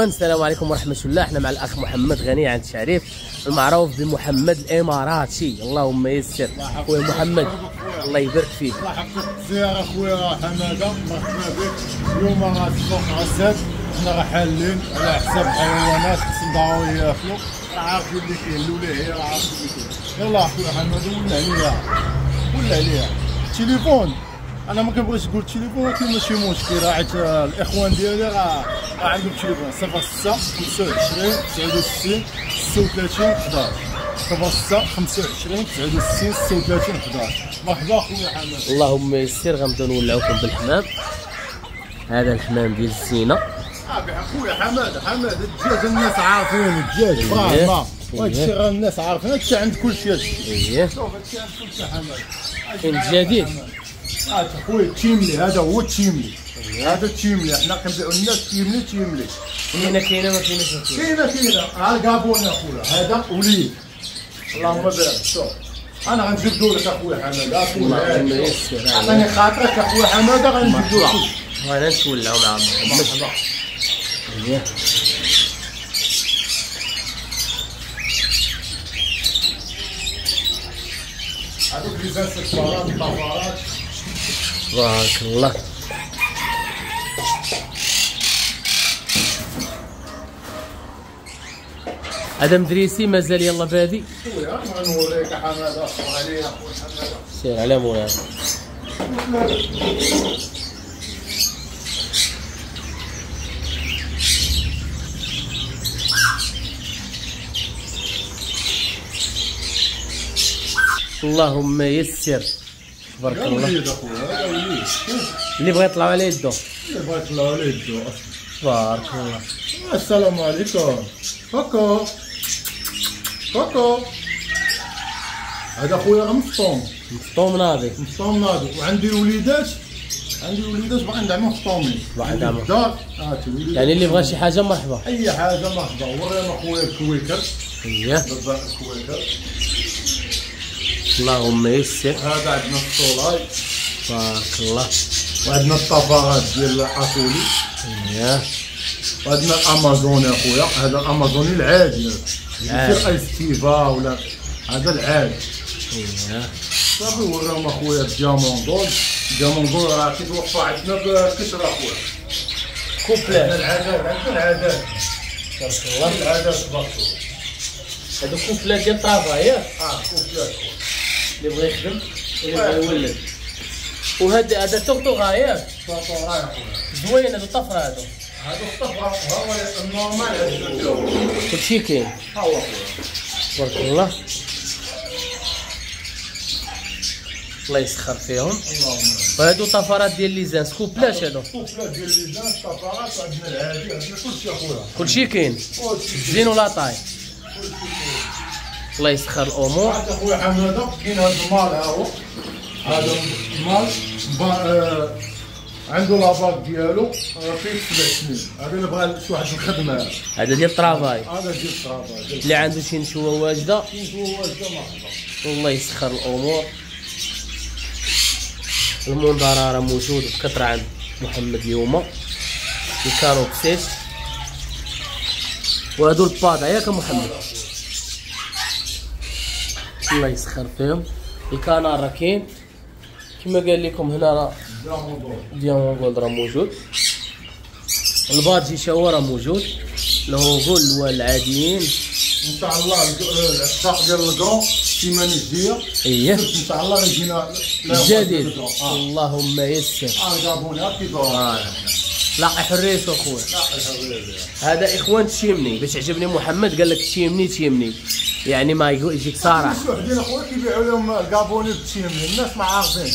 السلام عليكم ورحمة الله. احنا مع الأخ محمد غني عن التعريف، المعروف بمحمد الإماراتي. اللهم يسر خويا محمد، الله يبارك فيك. الله يحفظك الزيارة خويا حمادة، مرحبا بك. اليوم راه السوق عساد، حنا راه حالين على حساب حيوانات تصدعوا ياكلوا، راه عارفين اللي كاين الولاية، راه عارفين اللي كاين. يلاه خويا حمادة ولا عليها التليفون. انا ما كنبغيش نقول التليفون، ولكن ماشي مشكل، راه عيط الاخوان ديالي راه عندهم تليفون 06 25 69 36 11 06 25 69 36 11. مرحبا خويا حماد. اللهم يسر. غنبداو نولعوكم بالحمام. هذا الحمام ديال الزينة. خويا حماد الدجاج الناس عارفين، الدجاج فراه وهادشي راه الناس عارفين، هادشي عند كلشي. اييه شوف هادشي عند كلشي حماد. كاين الجديد. خويا التيملي، هذا هو التيملي، هذا التيملي. حنا كنبيعوا الناس تيملي. كاينه ما كايناش. كاينه ها الكابون اخويا، هذا وليد. اللهم بارك. شوف انا غنجبدو لك اخويا حماد. اللهم يسر. عطيني خاطرك اخويا حماد، غنجبدو لك. وانا نتولعوا مع محمد. اييه هذوك اللي زاد الطفرات بارك الله. هذا مدريسي مازال يلا بادي. خويا غنوريك حماد، اصبر عليا اخويا حماد. سير على مولانا. اللهم يسر. تبارك الله. اللي بغى يطلعوا على يدو. تبارك الله. السلام عليكم. كوكو هذا خويا راه مفطوم ناضي. وعندي وليدات باغي ندعمهم فطومين. الدار يعني اللي بغى شي حاجه مرحبا. اي حاجه مرحبا. ورينا خويا الكويكر. اييه الكويكر. اللهم يسر. هذا عندنا الصولاي. بارك الله. وعندنا الطفرات ديال الحاصولي. اييه وعندنا الامازوني اخويا. هذا الامازوني العادي، ماشي ايستيفا ولا هذا العادي. اييه صافي. وراهم اخويا الدياموندول راه كيتوفى عندنا بكثره اخويا. كوبلات. عندنا العادات تبارك الله. العادات تبارك الله. هادو كوبلات ديال الطرافه ياك. كوبلات اللي بغى يخدم واللي بغى يولد. وهذا توطوغا ياك. طاطوغا يا خويا. زوين هادو طفره هادو. هادو الطفره هو النورمال. هذا كلشي كاين. ها هو اخويا. تبارك الله. الله يسخر فيهم. وهادو طفرات ديال ليزانس كوبلاش هادو. كوبلات ديال ليزانس طفرات. عندنا العادي، عندنا كلشي اخويا. كلشي كاين. زين ولا طاي. الله يسخر الامور. هذا خويا حماده كاين هذا المال. ها هو هذا المال عنده لاباك ديالو فيه 7 سنين. هذا اللي بغى شي واحد الخدمه. هذا ديال الطرافاي. هذا ديال الطرافاي. اللي عنده شي نشوه واجده. مرحبا. الله يسخر الامور. المنظره راه موجود بكثره عند محمد اليوم. الكاروكسيس. وهادو الباضه ياك محمد. الله يسخر فيهم. الكنار راه كاين كما قال لكم. هنا راه ديامون راه موجود. البادجي شاو راه موجود. الهوغول العاديين ان شاء الله. العشاق ديال الكرون السيمانه الجايه. اييه ان شاء الله يجينا الجديد. اللهم يسر. جابونا كيدور. لاقي حريته اخويا. هذا اخوان التيمني. باش عجبني محمد قال لك تيمني يعني ما يجيك صراحه. الناس وحدين اخويا كيبيعوا لهم الكابوني بالتيمني، الناس ما عارفين.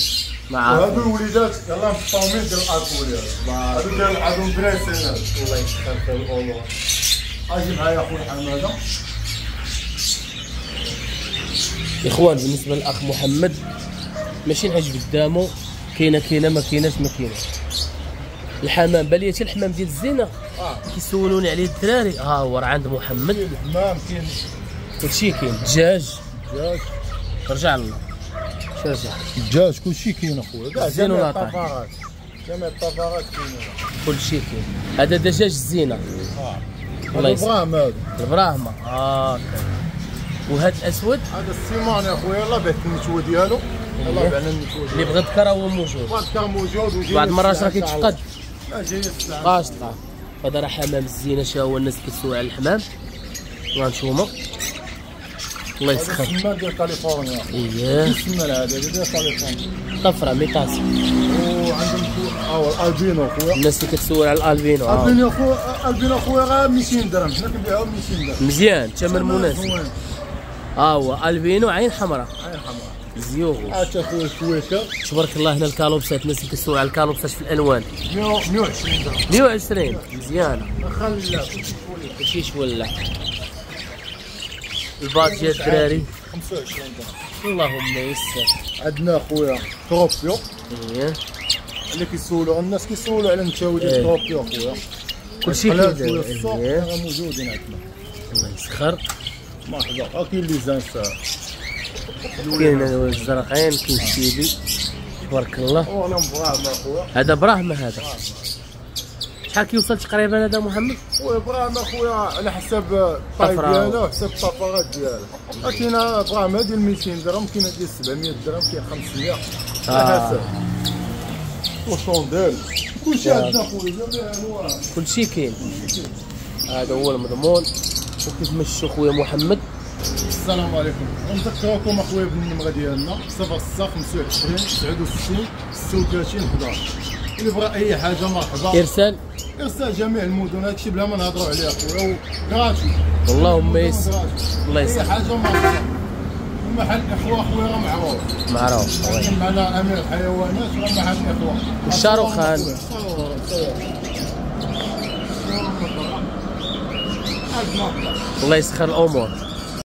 وهادو وهادو الوليدات يلاه مفطومين ديال الالكوليات. هادو ديال عندهم بريسينات. الله يسخر في الامور. اجي معايا اخويا حماده. اخوان بالنسبه للاخ محمد ماشي نحاج قدامه. كاينه ما كايناش. الحمام بالي حتى الحمام ديال الزينه كيسولوني عليه الدراري. ها هو راه عند محمد. الحمام كاين كلشي كاين. دجاج رجع لنا. رجع الدجاج كلشي كاين اخويا. كاع زين ولا جميع الطفرات كاينين. كلشي كاين. هذا دجاج الزينه. الله يسلمك. البراهم هذا. البراهمه وهذا الاسود هذا السيمان يا خويا يلاه بعت النتوه ديالو. يلاه بعنا النتوه اللي بغى ذكر هو موجود. كان موجود وجاي بعض المرات راه كيتفقد. جاي السلعه. قاشطه. هذا راه حمام الزينه، شا هو الناس كيسوق على الحمام. غنشوفو. الله يسخر. السما ديال كاليفورنيا. اييه. السما هذا ديال كاليفورنيا. طفره ميطاس. وعندهم الالبينو خويا. الناس اللي كتسول على الالبينو. البينو خويا، البينو خويا غير 200 درهم، حنا كنبيعوه ب 200 درهم. مزيان، ثمن مناسب. هو البينو عين حمراء. عين حمراء. زيوغو. هاتا خويا شويكه. تبارك الله. هنا الكالوبسات، الناس اللي كيسوقوا على الكالوبسات في الالوان 120 درهم. 120 مزيانه. خلي كلشي شولا. الباط ديال الدراري 25 درهم. اللهم يسر. عندنا خويا تروبيو اييه. اللي كيسولوا الناس كيسولوا على النتاوي ديال إيه. تروبيو خويا. كلشي الحلال كيدير. خويا السوق اييه. راه موجودين عندنا. الله يسخر. مرحبا. كاين لي زانسا. كاين الزرقين، كاين الشيبي. تبارك الله. وانا مبراهمه خويا. هذا براهمه هذا. شحال كيوصل تقريبا هذا محمد؟ خويا براهمه خويا على حسب الطاي طفرة. ديالها وحسب الطفرات ديالها. كاينه براهمه ديال 200 درهم، كاينه ديال 700 درهم، كاين 500 على حسب. وشونديل كلشي عندنا خويا جميع الانواع. كلشي كاين. هذا هو المضمون. وكيف مشى خويا محمد. السلام عليكم. نذكركم اخويا بالنمره ديالنا 06 25 69 36 11. اللي بغى اي حاجه مرحبا. ارسال. ارسال جميع المدن، هادشي بلا ما نهضروا عليه اخويا وكراتي. اللهم يسر. الله اي يسر. حاجه مرحبا. ومحل اخوه اخويا راه معروف. معروف. كاين معنا امير الحيوانات راه محل اخوه. والشاروخان. الله يسخر الامور.